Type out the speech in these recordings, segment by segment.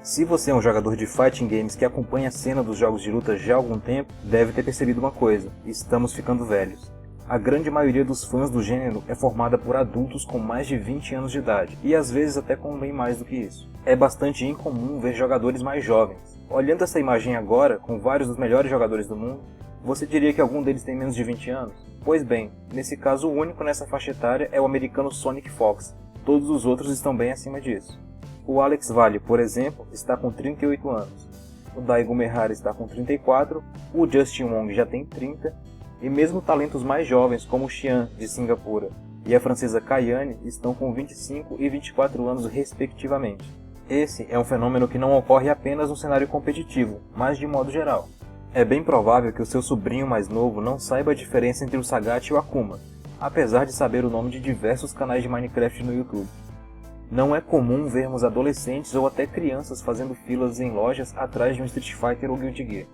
Se você é um jogador de fighting games que acompanha a cena dos jogos de luta já há algum tempo, deve ter percebido uma coisa: estamos ficando velhos. A grande maioria dos fãs do gênero é formada por adultos com mais de 20 anos de idade, e às vezes até com bem mais do que isso. É bastante incomum ver jogadores mais jovens. Olhando essa imagem agora, com vários dos melhores jogadores do mundo, você diria que algum deles tem menos de 20 anos? Pois bem, nesse caso o único nessa faixa etária é o americano Sonic Fox. Todos os outros estão bem acima disso. O Alex Valle, por exemplo, está com 38 anos. O Daigo Mehara está com 34, o Justin Wong já tem 30, e mesmo talentos mais jovens como o Xian, de Singapura, e a francesa Kayane estão com 25 e 24 anos respectivamente. Esse é um fenômeno que não ocorre apenas no cenário competitivo, mas de modo geral. É bem provável que o seu sobrinho mais novo não saiba a diferença entre o Sagat e o Akuma, apesar de saber o nome de diversos canais de Minecraft no YouTube. Não é comum vermos adolescentes ou até crianças fazendo filas em lojas atrás de um Street Fighter ou Guilty Gear.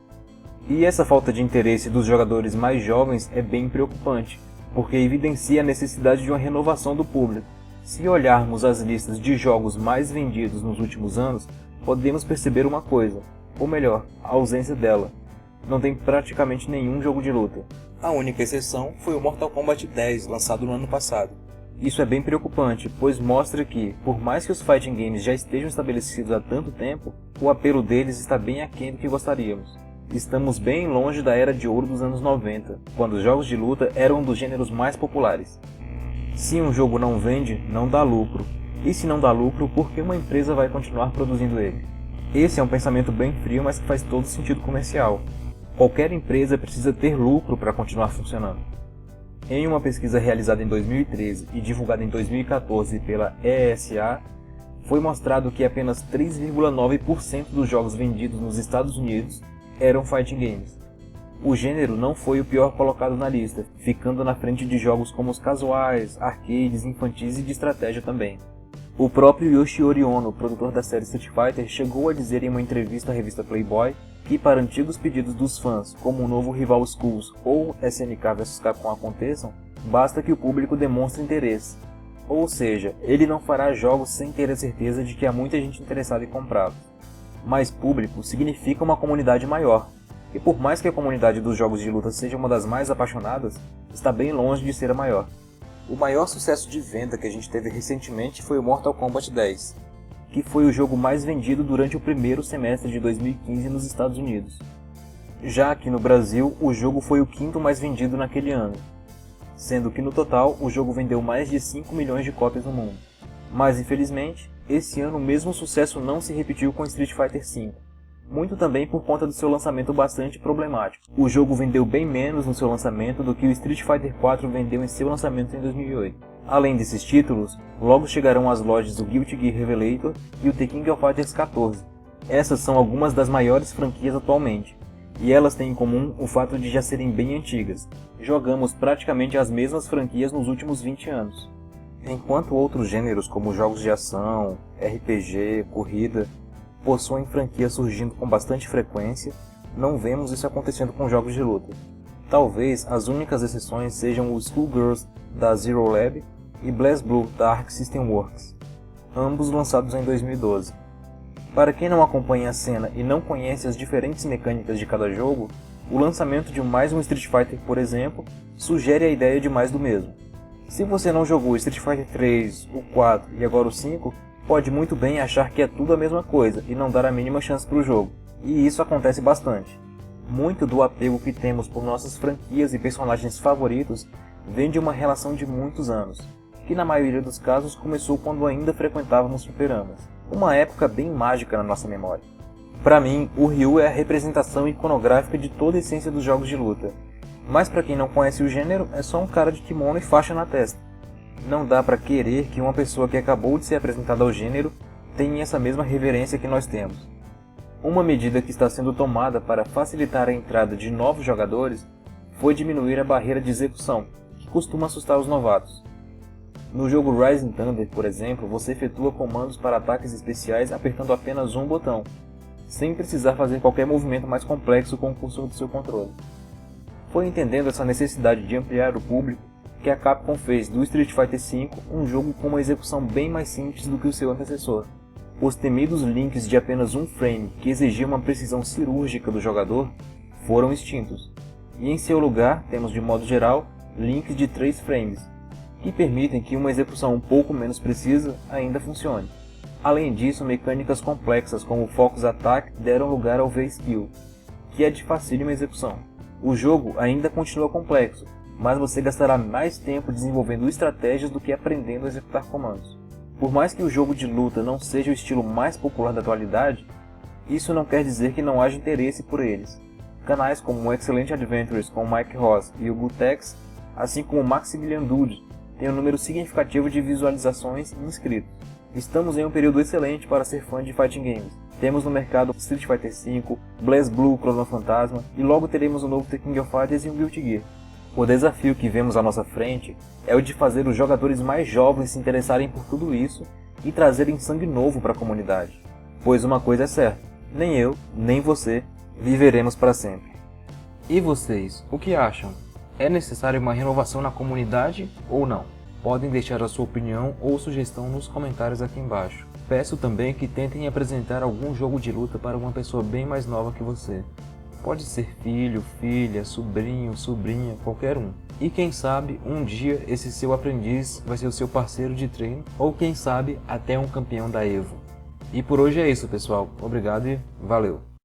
E essa falta de interesse dos jogadores mais jovens é bem preocupante, porque evidencia a necessidade de uma renovação do público. Se olharmos as listas de jogos mais vendidos nos últimos anos, podemos perceber uma coisa, ou melhor, a ausência dela. Não tem praticamente nenhum jogo de luta. A única exceção foi o Mortal Kombat 10, lançado no ano passado. Isso é bem preocupante, pois mostra que, por mais que os fighting games já estejam estabelecidos há tanto tempo, o apelo deles está bem aquém do que gostaríamos. Estamos bem longe da era de ouro dos anos 90, quando os jogos de luta eram um dos gêneros mais populares. Se um jogo não vende, não dá lucro. E se não dá lucro, por que uma empresa vai continuar produzindo ele? Esse é um pensamento bem frio, mas que faz todo sentido comercial. Qualquer empresa precisa ter lucro para continuar funcionando. Em uma pesquisa realizada em 2013 e divulgada em 2014 pela ESA, foi mostrado que apenas 3,9% dos jogos vendidos nos Estados Unidos eram fighting games. O gênero não foi o pior colocado na lista, ficando na frente de jogos como os casuais, arcades, infantis e de estratégia também. O próprio Yoshiori Ono, produtor da série Street Fighter, chegou a dizer em uma entrevista à revista Playboy que para antigos pedidos dos fãs, como o novo Rival Schools ou SNK vs Capcom aconteçam, basta que o público demonstre interesse. Ou seja, ele não fará jogos sem ter a certeza de que há muita gente interessada em comprá-los. Mais público significa uma comunidade maior, e por mais que a comunidade dos jogos de luta seja uma das mais apaixonadas, está bem longe de ser a maior. O maior sucesso de venda que a gente teve recentemente foi o Mortal Kombat 10, que foi o jogo mais vendido durante o primeiro semestre de 2015 nos Estados Unidos. Já aqui no Brasil, o jogo foi o quinto mais vendido naquele ano, sendo que no total o jogo vendeu mais de 5 milhões de cópias no mundo. Mas infelizmente, esse ano o mesmo sucesso não se repetiu com Street Fighter V, muito também por conta do seu lançamento bastante problemático. O jogo vendeu bem menos no seu lançamento do que o Street Fighter IV vendeu em seu lançamento em 2008. Além desses títulos, logo chegarão às lojas o Guilty Gear Revelator e o The King of Fighters 14. Essas são algumas das maiores franquias atualmente, e elas têm em comum o fato de já serem bem antigas. Jogamos praticamente as mesmas franquias nos últimos 20 anos. Enquanto outros gêneros como jogos de ação, RPG, corrida, possuem franquias surgindo com bastante frequência, não vemos isso acontecendo com jogos de luta. Talvez as únicas exceções sejam o Skullgirls da Zero Lab e BlazBlue da Arc System Works, ambos lançados em 2012. Para quem não acompanha a cena e não conhece as diferentes mecânicas de cada jogo, o lançamento de mais um Street Fighter, por exemplo, sugere a ideia de mais do mesmo. Se você não jogou o Street Fighter 3, o 4 e agora o 5, pode muito bem achar que é tudo a mesma coisa e não dar a mínima chance para o jogo, e isso acontece bastante. Muito do apego que temos por nossas franquias e personagens favoritos vem de uma relação de muitos anos, que na maioria dos casos começou quando ainda frequentávamos fliperamas, uma época bem mágica na nossa memória. Para mim, o Ryu é a representação iconográfica de toda a essência dos jogos de luta, mas para quem não conhece o gênero, é só um cara de kimono e faixa na testa. Não dá para querer que uma pessoa que acabou de ser apresentada ao gênero tenha essa mesma reverência que nós temos. Uma medida que está sendo tomada para facilitar a entrada de novos jogadores foi diminuir a barreira de execução, que costuma assustar os novatos. No jogo Rising Thunder, por exemplo, você efetua comandos para ataques especiais apertando apenas um botão, sem precisar fazer qualquer movimento mais complexo com o cursor do seu controle. Foi entendendo essa necessidade de ampliar o público que a Capcom fez do Street Fighter V um jogo com uma execução bem mais simples do que o seu antecessor. Os temidos links de apenas um frame, que exigiam uma precisão cirúrgica do jogador, foram extintos, e em seu lugar temos, de modo geral, links de 3 frames, que permitem que uma execução um pouco menos precisa ainda funcione. Além disso, mecânicas complexas como o Focus Attack deram lugar ao V-Skill, que é de facílima execução. O jogo ainda continua complexo, mas você gastará mais tempo desenvolvendo estratégias do que aprendendo a executar comandos. Por mais que o jogo de luta não seja o estilo mais popular da atualidade, isso não quer dizer que não haja interesse por eles. Canais como o Excellent Adventures com Mike Ross e o Gutex, assim como o Maximilian Dood, têm um número significativo de visualizações e inscritos. Estamos em um período excelente para ser fã de fighting games. Temos no mercado Street Fighter V, BlazBlue Chrono Fantasma e logo teremos o novo The King of Fighters e um Guilty Gear. O desafio que vemos à nossa frente é o de fazer os jogadores mais jovens se interessarem por tudo isso e trazerem sangue novo para a comunidade. Pois uma coisa é certa, nem eu, nem você, viveremos para sempre. E vocês, o que acham? É necessária uma renovação na comunidade ou não? Podem deixar a sua opinião ou sugestão nos comentários aqui embaixo. Peço também que tentem apresentar algum jogo de luta para uma pessoa bem mais nova que você. Pode ser filho, filha, sobrinho, sobrinha, qualquer um. E quem sabe, um dia esse seu aprendiz vai ser o seu parceiro de treino, ou quem sabe, até um campeão da EVO. E por hoje é isso, pessoal. Obrigado e valeu!